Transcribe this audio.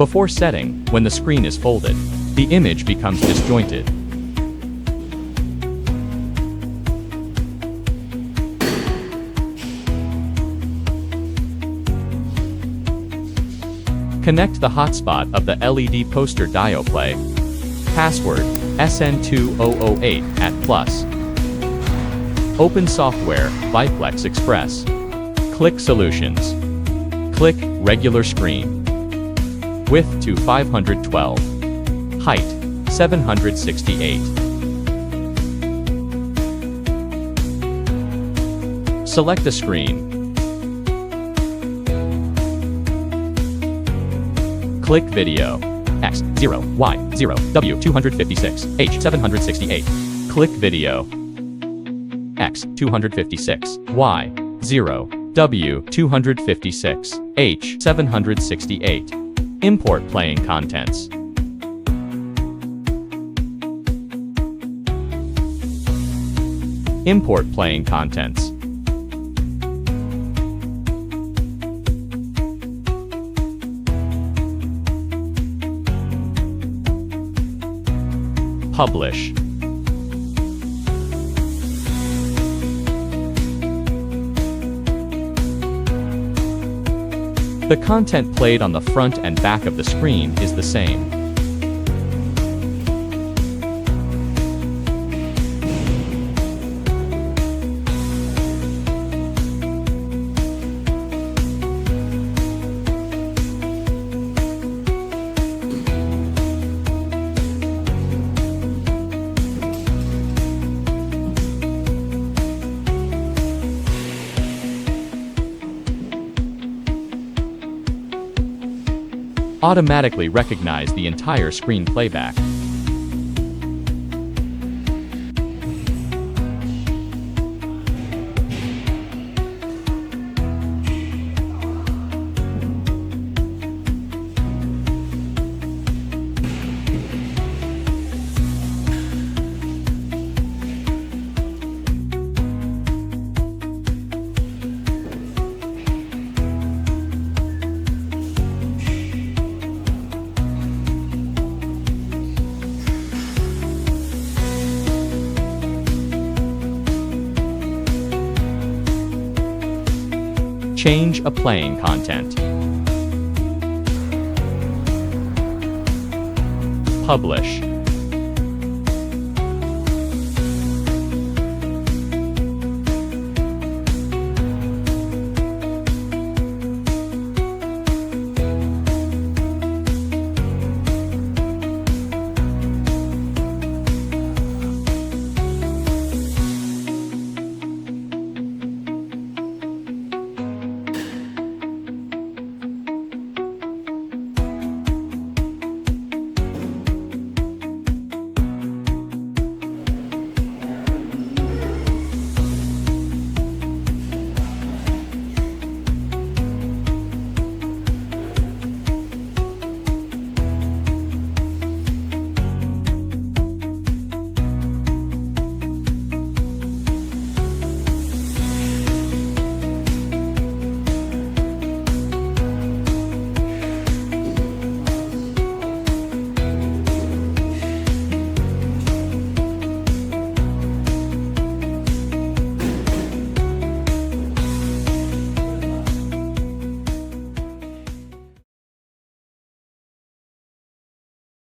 Before setting, when the screen is folded, the image becomes disjointed. Connect the hotspot of the LED poster DioPlay. Password, SN2008 at plus. Open software, Biplex Express. Click Solutions. Click Regular Screen. Width to 512. Height, 768. Select a screen. Click Video. X0, Y0, W256, H768. Click Video. X256, Y0, W256, H768. Import playing contents. Import playing contents. Publish. The content played on the front and back of the screen is the same. Automatically recognize the entire screen playback. Change a playing content. Publish.